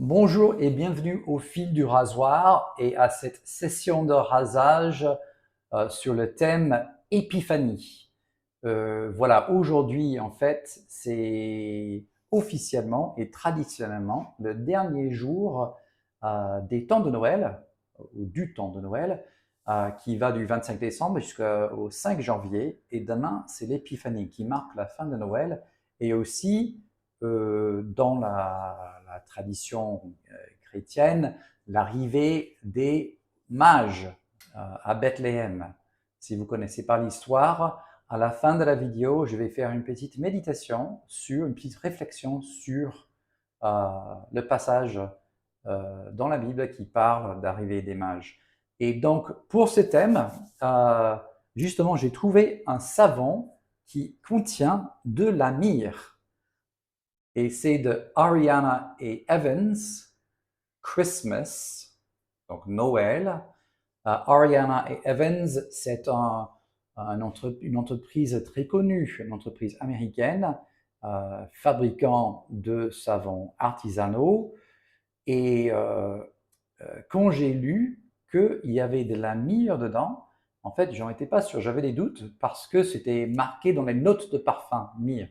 Bonjour et bienvenue au fil du rasoir et à cette session de rasage sur le thème Épiphanie. Voilà, aujourd'hui en fait, c'est officiellement et traditionnellement le dernier jour des temps de Noël, ou du temps de Noël, qui va du 25 décembre jusqu'au 5 janvier. Et demain, c'est l'Épiphanie qui marque la fin de Noël et aussi dans la tradition chrétienne, l'arrivée des mages à Bethléem. Si vous ne connaissez pas l'histoire, à la fin de la vidéo, je vais faire une petite méditation une petite réflexion sur le passage dans la Bible qui parle d'arrivée des mages. Et donc, pour ce thème, justement, j'ai trouvé un savon qui contient de la myrrhe. Et c'est de Ariana et Evans, Christmas, donc Noël. Ariana et Evans, c'est une entreprise très connue, une entreprise américaine, fabricant de savons artisanaux. Et quand j'ai lu qu'il y avait de la myrrhe dedans, en fait, j'en étais pas sûr. J'avais des doutes parce que c'était marqué dans les notes de parfum, myrrhe.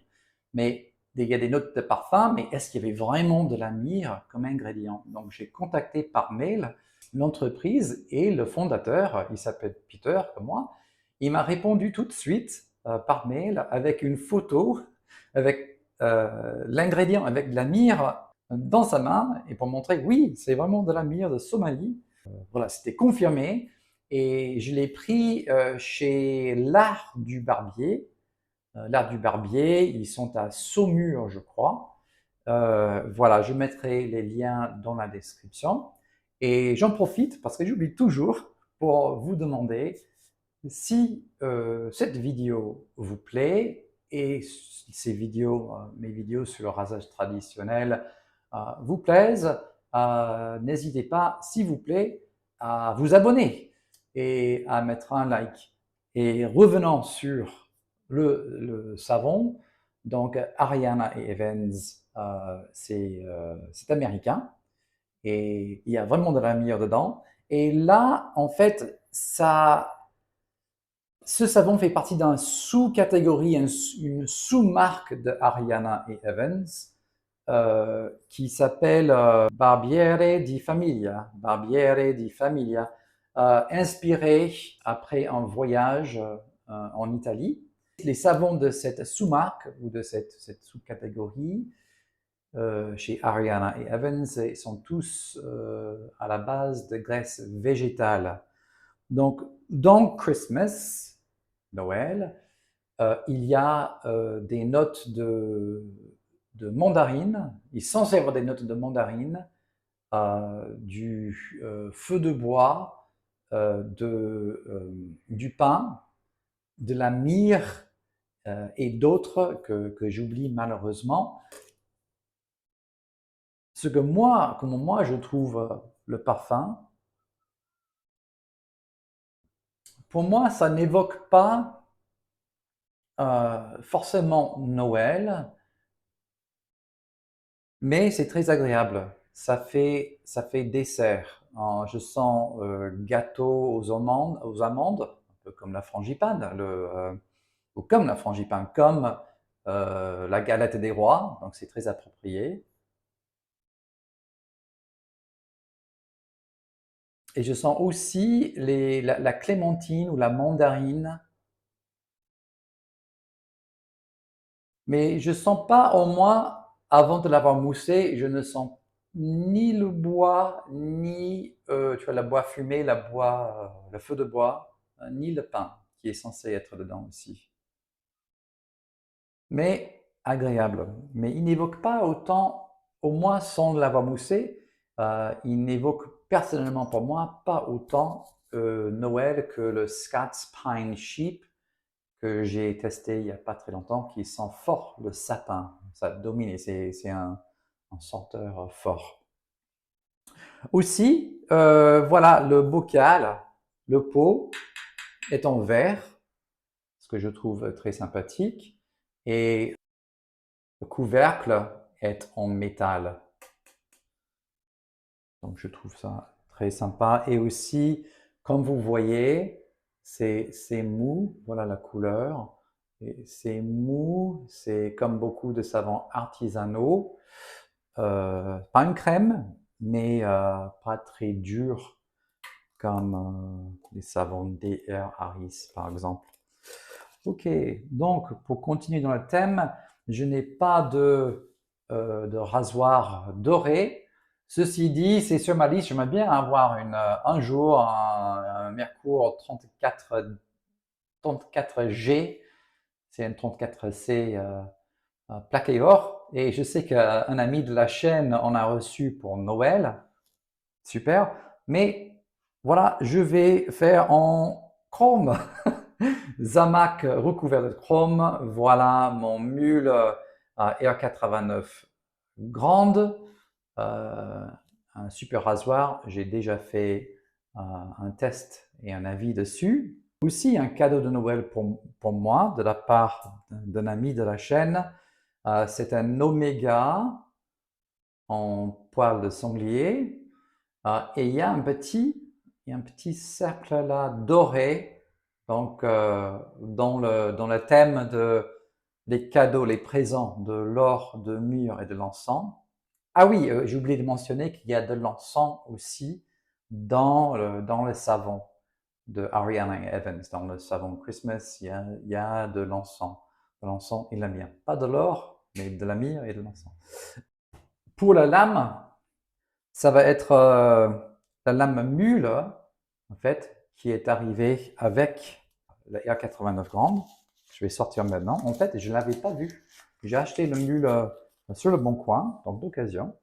Mais il y a des notes de parfum, mais est-ce qu'il y avait vraiment de la myrrhe comme ingrédient? Donc j'ai contacté par mail l'entreprise et le fondateur, il s'appelle Peter comme moi, il m'a répondu tout de suite par mail avec une photo avec l'ingrédient, avec de la myrrhe dans sa main et pour montrer, oui, c'est vraiment de la myrrhe de Somalie. Voilà, c'était confirmé et je l'ai pris chez l'Art du Barbier. L'Art du Barbier, ils sont à Saumur, je crois. Voilà, je mettrai les liens dans la description. Et j'en profite parce que j'oublie toujours pour vous demander si cette vidéo vous plaît et ces vidéos, mes vidéos sur le rasage traditionnel vous plaisent, n'hésitez pas, s'il vous plaît, à vous abonner et à mettre un like. Et revenons sur le savon. Donc, Ariana et Evans, c'est américain et il y a vraiment de la myrrhe dedans. Et là, en fait, ce savon fait partie d'une sous-catégorie, une sous-marque de Ariana et Evans qui s'appelle Barbiere di Famiglia. Barbiere di Famiglia, inspiré après un voyage en Italie. Les savons de cette sous-marque ou de cette sous-catégorie chez Ariana et Evans sont tous à la base de graisse végétale. Donc, dans Christmas, Noël, il y a des notes de mandarine. Il est censé y avoir des notes de mandarine, du feu de bois, du pain, de la myrrhe et d'autres que j'oublie malheureusement. Ce que moi, comment moi je trouve le parfum, pour moi, ça n'évoque pas forcément Noël, mais c'est très agréable. Ça fait dessert. Je sens gâteau aux amandes, un peu comme la frangipane, ou comme la frangipane, comme la galette des rois, donc c'est très approprié. Et je sens aussi la clémentine ou la mandarine, mais je sens pas, au moins, avant de l'avoir moussé, je ne sens ni le bois, ni tu vois, la bois fumé, le feu de bois, ni le pain qui est censé être dedans aussi. Mais agréable. Mais il n'évoque pas autant, au moins sans l'avoir moussé, il n'évoque personnellement pour moi pas autant Noël que le Scott's Pine Sheep que j'ai testé il n'y a pas très longtemps, qui sent fort le sapin. Ça domine et c'est un senteur fort. Aussi, voilà, le bocal, le pot est en verre, ce que je trouve très sympathique, et le couvercle est en métal. Donc je trouve ça très sympa. Et aussi, comme vous voyez, c'est mou, voilà la couleur. C'est mou, c'est comme beaucoup de savons artisanaux. Pas une crème, mais pas très dur comme les savons DR Harris par exemple. Ok, donc pour continuer dans le thème, je n'ai pas de rasoir doré. Ceci dit, c'est sur ma liste, j'aimerais bien avoir un jour un Merkur 34G, c'est un 34C plaqué or. Et je sais qu'un ami de la chaîne en a reçu pour Noël. Super. Mais voilà, je vais faire en chrome. Zamac recouvert de chrome. Voilà mon mule R89 grande. Un super rasoir. J'ai déjà fait un test et un avis dessus. Aussi un cadeau de Noël pour moi de la part d'un ami de la chaîne. C'est un Omega en poil de sanglier. Et il y a un petit cercle là doré, donc dans le thème des cadeaux, les présents, de l'or, de myrrhe et de l'encens. Ah oui, j'ai oublié de mentionner qu'il y a de l'encens aussi dans le savon de Ariana Evans. Dans le savon Christmas, il y a de l'encens et de la myrrhe. Pas de l'or, mais de la myrrhe et de l'encens. Pour la lame, ça va être la lame mule, en fait, qui est arrivée avec la R89 grande. Je vais sortir maintenant. En fait, je ne l'avais pas vu. J'ai acheté le mule sur le Bon Coin, donc d'occasion.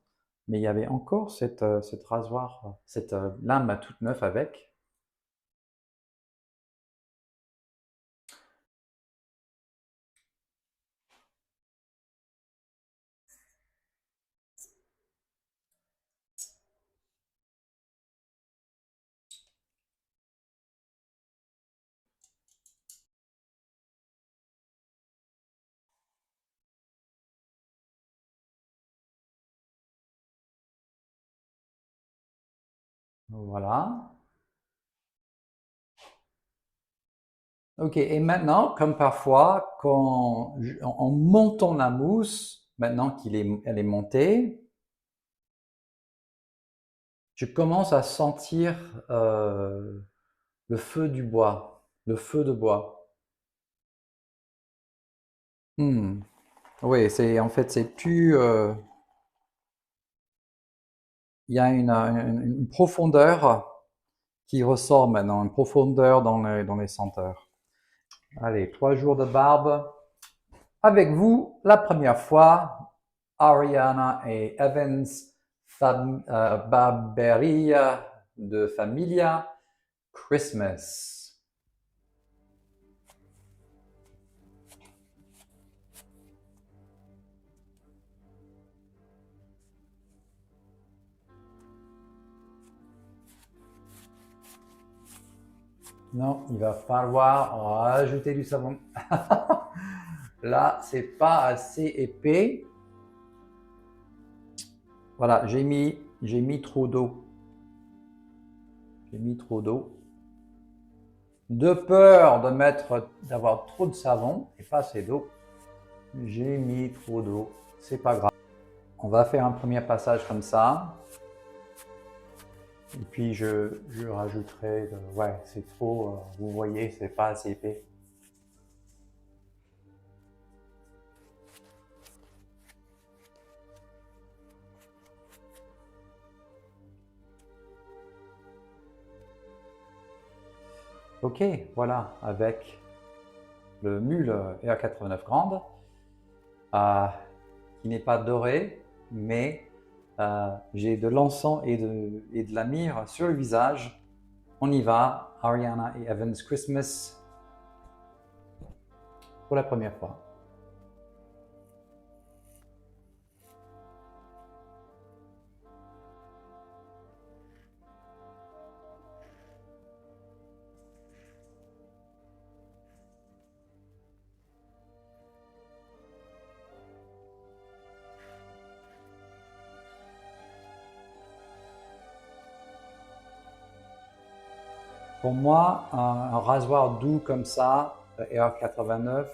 Mais il y avait encore cette rasoir, cette lame toute neuve avec. Voilà. Ok, et maintenant, comme parfois, en montant la mousse, maintenant elle est montée, je commence à sentir le feu du bois, le feu de bois. Hmm. Oui, en fait, c'est plus, il y a une profondeur qui ressort maintenant, une profondeur dans les senteurs. Allez, 3 jours de barbe. Avec vous, la première fois, Ariana et Evans Barberia de Familia Christmas. Non, il va falloir rajouter du savon. Là, c'est pas assez épais. Voilà, j'ai mis trop d'eau. J'ai mis trop d'eau. De peur d'avoir trop de savon et pas assez d'eau, j'ai mis trop d'eau. C'est pas grave. On va faire un premier passage comme ça. Et puis je rajouterai. Ouais, c'est trop. Vous voyez, c'est pas assez épais. Ok, voilà, avec le mule R89 grande, qui n'est pas doré, mais j'ai de l'encens et de la myrrhe sur le visage. On y va, Ariana et Evans Christmas pour la première fois. Pour moi, un rasoir doux comme ça, ER89,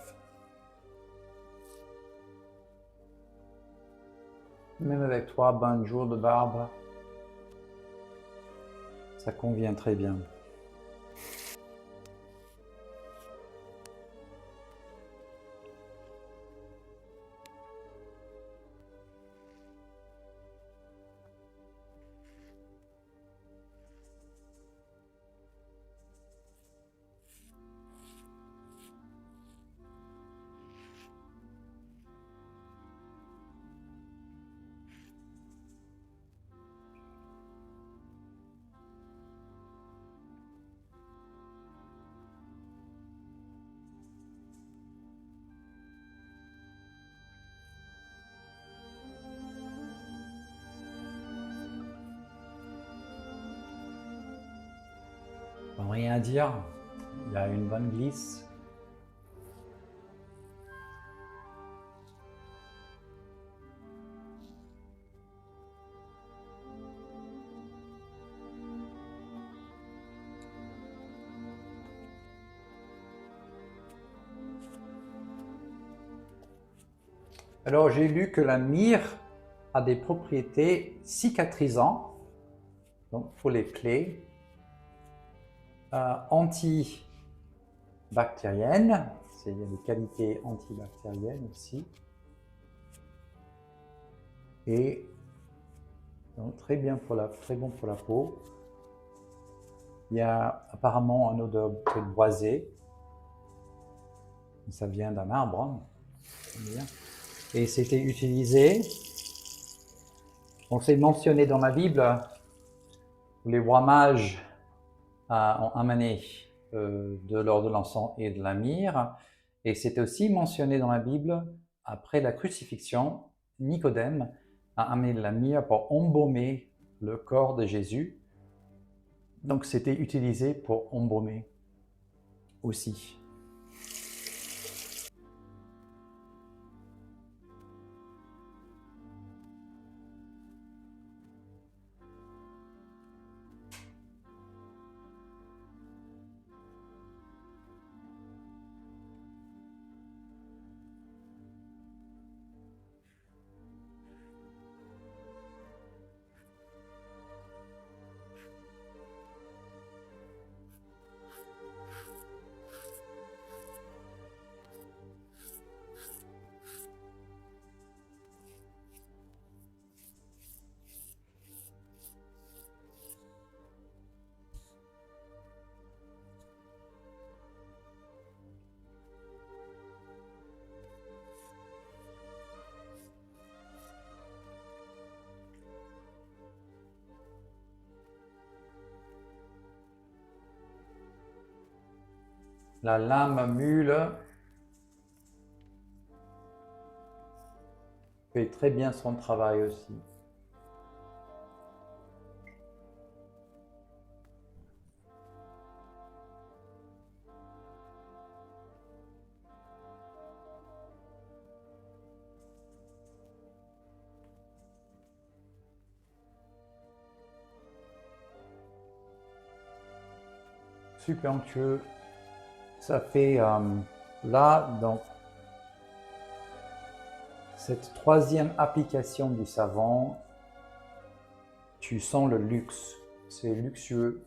même avec 3 bonnes jours de barbe, ça convient très bien. Rien à dire, il y a une bonne glisse. Alors j'ai lu que la myrrhe a des propriétés cicatrisantes, donc pour les plaies, antibactériennes, il y a des qualités antibactériennes aussi, et donc très bon pour la peau. Il y a apparemment un odeur très boisée, ça vient d'un arbre, hein. Et c'était utilisé, on s'est mentionné dans la Bible, les rois mages ont amené de l'or de l'encens et de la myrrhe, et c'est aussi mentionné dans la Bible, après la crucifixion, Nicodème a amené de la myrrhe pour embaumer le corps de Jésus, donc c'était utilisé pour embaumer aussi. La lame mule fait très bien son travail aussi. Super onctueux. Ça fait là, donc, cette troisième application du savon, tu sens le luxe. C'est luxueux.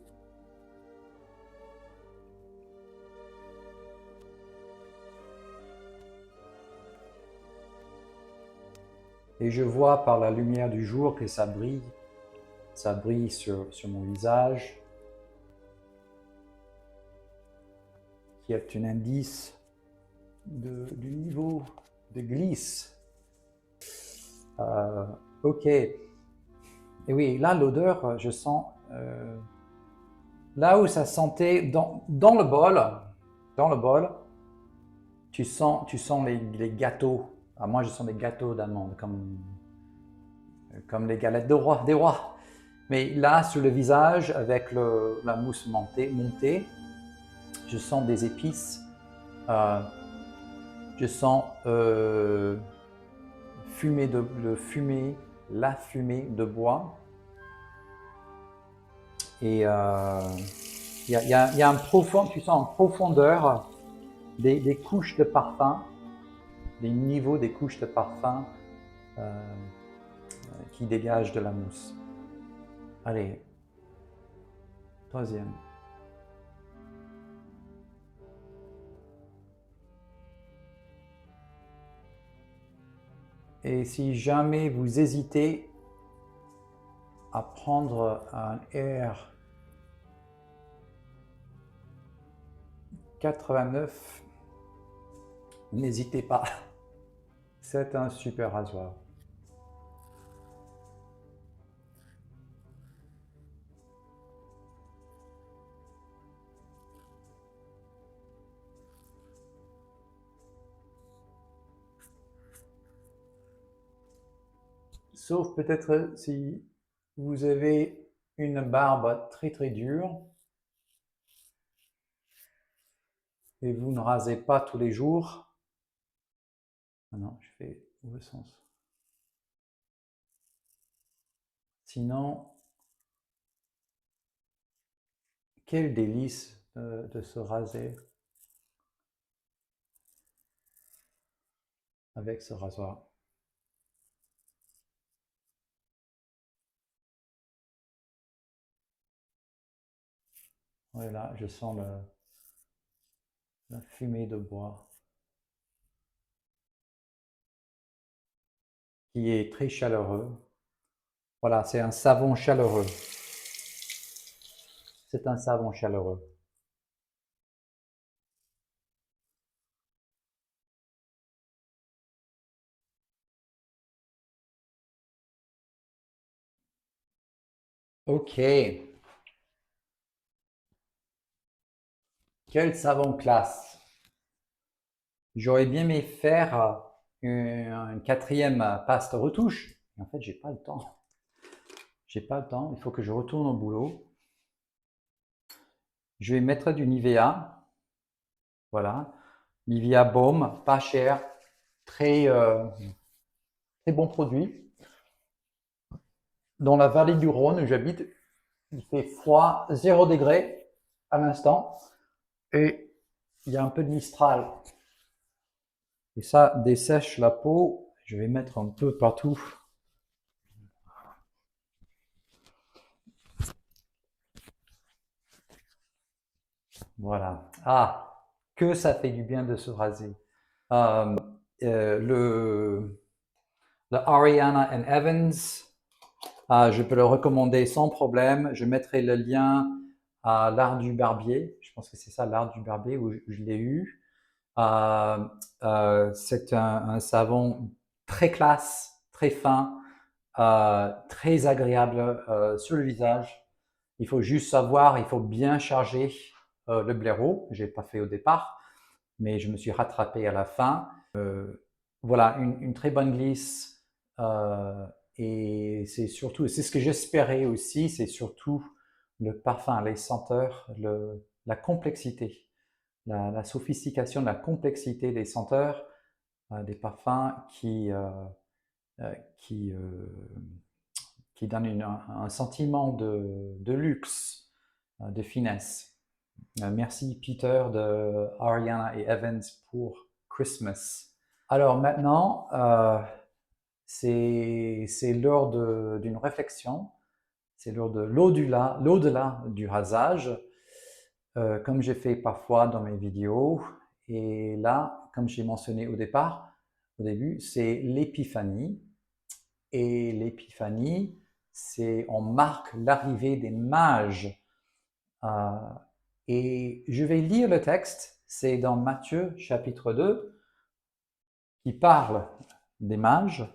Et je vois par la lumière du jour que ça brille. Ça brille sur mon visage, qui est un indice du niveau de glisse. Ok. Et oui, là, l'odeur, je sens... là où ça sentait dans le bol, tu sens les gâteaux. Ah, moi, je sens des gâteaux d'amandes, comme les galettes des rois. Mais là, sur le visage, avec la mousse montée, je sens des épices. Je sens la fumée de bois. Et il y a un profond, tu sens en profondeur des couches de parfum, des niveaux des couches de parfum qui dégagent de la mousse. Allez, troisième. Et si jamais vous hésitez à prendre un air 89, n'hésitez pas, c'est un super rasoir. Sauf peut-être si vous avez une barbe très très dure et vous ne rasez pas tous les jours. Ah non, je fais mauvais sens. Sinon, quel délice de se raser avec ce rasoir. Voilà, je sens la fumée de bois qui est très chaleureux. Voilà, c'est un savon chaleureux. C'est un savon chaleureux. Ok. Quel savon classe. J'aurais bien aimé faire une quatrième paste retouche. Mais en fait, j'ai pas le temps. J'ai pas le temps. Il faut que je retourne au boulot. Je vais mettre du Nivea. Voilà. Nivea Baume, pas cher. Très, très bon produit. Dans la vallée du Rhône où j'habite, il fait froid, 0 degré à l'instant. Et il y a un peu de Mistral. Et ça dessèche la peau. Je vais mettre un peu partout. Voilà. Ah, que ça fait du bien de se raser. Le Ariana and Evans, je peux le recommander sans problème. Je mettrai le lien à l'Art du Barbier. Je pense que c'est ça, l'Art du Barbier, où je l'ai eu. C'est un savon très classe, très fin, très agréable sur le visage. Il faut juste savoir, il faut bien charger le blaireau. Je n'ai pas fait au départ, mais je me suis rattrapé à la fin. Voilà, une très bonne glisse. Et c'est surtout, c'est ce que j'espérais aussi, c'est surtout le parfum, les senteurs, la complexité, la sophistication, la complexité des senteurs, des parfums euh, qui, euh, qui donnent un sentiment de luxe, de finesse. Merci Peter de Ariana et Evans pour Christmas. Alors maintenant, c'est l'heure d'une réflexion, c'est l'heure de l'au-delà du rasage, comme j'ai fait parfois dans mes vidéos. Et là, comme j'ai mentionné au début, c'est l'épiphanie. Et l'épiphanie, on marque l'arrivée des mages. Euh, et je vais lire le texte, c'est dans Matthieu chapitre 2, qui parle des mages.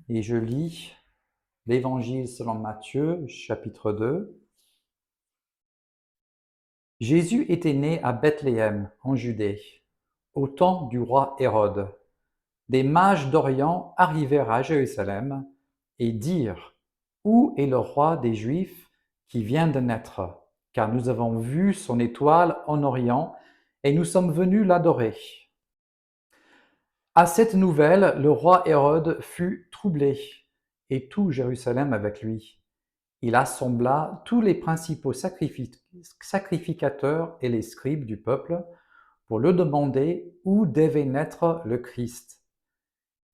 Et je lis l'Évangile selon Matthieu, chapitre 2. Jésus était né à Bethléem, en Judée, au temps du roi Hérode. Des mages d'Orient arrivèrent à Jérusalem et dirent: Où est le roi des Juifs qui vient de naître? Car nous avons vu son étoile en Orient et nous sommes venus l'adorer. À cette nouvelle, le roi Hérode fut troublé, et tout Jérusalem avec lui. il assembla tous les principaux sacrificateurs et les scribes du peuple pour leur demander où devait naître le Christ.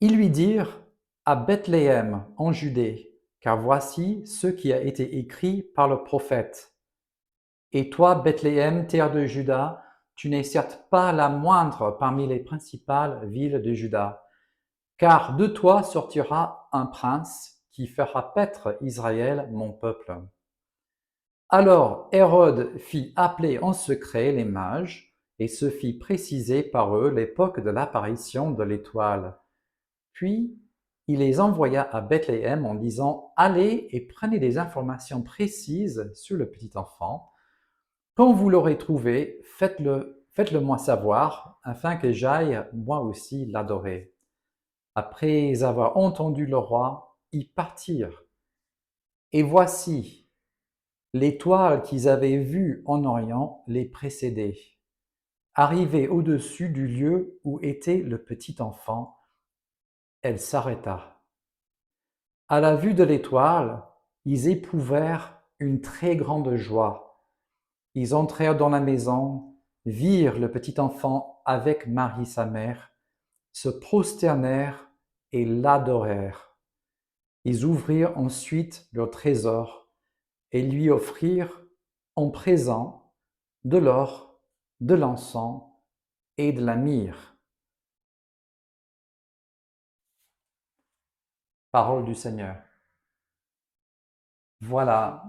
Ils lui dirent: à Bethléem, en Judée, car voici ce qui a été écrit par le prophète. Et toi, Bethléem, terre de Juda, tu n'es certes pas la moindre parmi les principales villes de Juda, car de toi sortira un prince qui fera paître Israël, mon peuple. Alors Hérode fit appeler en secret les mages et se fit préciser par eux l'époque de l'apparition de l'étoile. Puis il les envoya à Bethléem en disant: allez et prenez des informations précises sur le petit enfant. Quand vous l'aurez trouvé, faites-le moi savoir, afin que j'aille moi aussi l'adorer. Après avoir entendu le roi, ils partirent. Et voici, l'étoile qu'ils avaient vue en Orient les précédait. Arrivée au-dessus du lieu où était le petit enfant, elle s'arrêta. À la vue de l'étoile, ils éprouvèrent une très grande joie. Ils entrèrent dans la maison, virent le petit enfant avec Marie sa mère, se prosternèrent et l'adorèrent. Ils ouvrirent ensuite leur trésor et lui offrirent en présent de l'or, de l'encens et de la myrrhe. Parole du Seigneur. Voilà,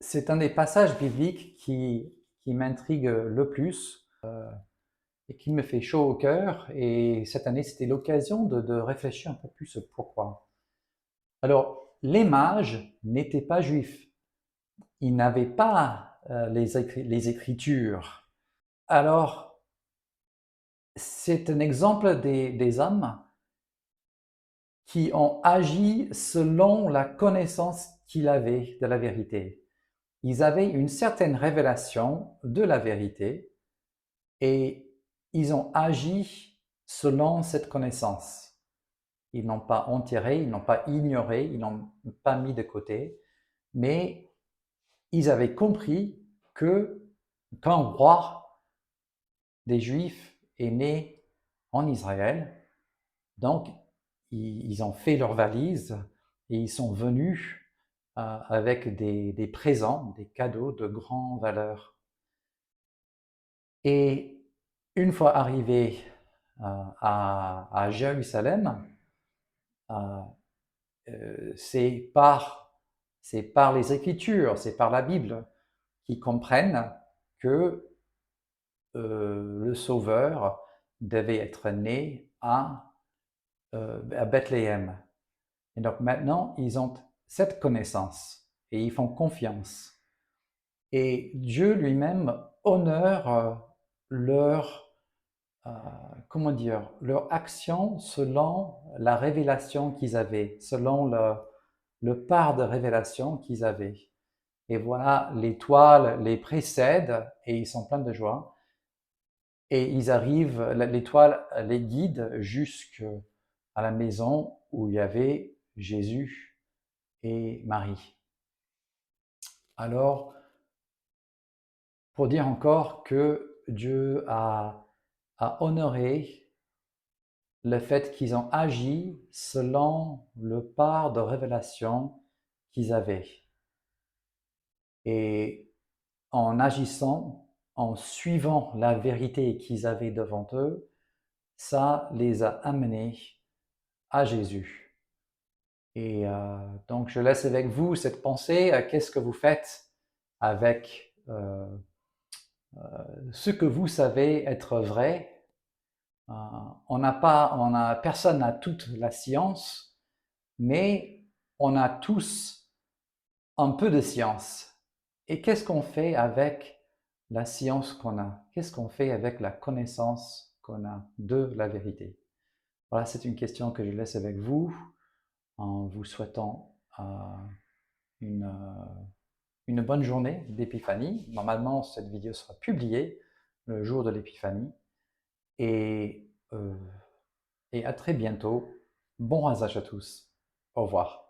c'est un des passages bibliques qui m'intrigue le plus et qui me fait chaud au cœur. Et cette année, c'était l'occasion de réfléchir un peu plus pourquoi. Alors, les mages n'étaient pas juifs. Ils n'avaient pas les Écritures. Alors, c'est un exemple des hommes qui ont agi selon la connaissance qu'ils avaient de la vérité. Ils avaient une certaine révélation de la vérité et ils ont agi selon cette connaissance. Ils n'ont pas enterré, ils n'ont pas ignoré, ils n'ont pas mis de côté, mais ils avaient compris que qu'un roi des Juifs est né en Israël, donc ils ont fait leur valise et ils sont venus avec des présents, des cadeaux de grande valeur. Et une fois arrivés à Jérusalem, c'est par les Écritures, c'est par la Bible qu'ils comprennent que le Sauveur devait être né à Bethléem. Et donc maintenant, ils ont cette connaissance et ils font confiance. Et Dieu lui-même honore leur, comment dire, leur action selon la révélation qu'ils avaient, selon le part de révélation qu'ils avaient. Et voilà, l'étoile les précède et ils sont pleins de joie. Et ils arrivent, l'étoile les guide jusqu'à la maison où il y avait Jésus et Marie. Alors, pour dire encore que Dieu a honoré le fait qu'ils ont agi selon le part de révélation qu'ils avaient. Et en agissant, en suivant la vérité qu'ils avaient devant eux, ça les a amenés à Jésus. Et donc je laisse avec vous cette pensée, qu'est-ce que vous faites avec ce que vous savez être vrai. Personne n'a toute la science, mais on a tous un peu de science. Et qu'est-ce qu'on fait avec la science qu'on a? Qu'est-ce qu'on fait avec la connaissance qu'on a de la vérité? Voilà, c'est une question que je laisse avec vous en vous souhaitant une bonne journée d'Épiphanie. Normalement, cette vidéo sera publiée le jour de l'Épiphanie. Et à très bientôt. Bon rasage à tous. Au revoir.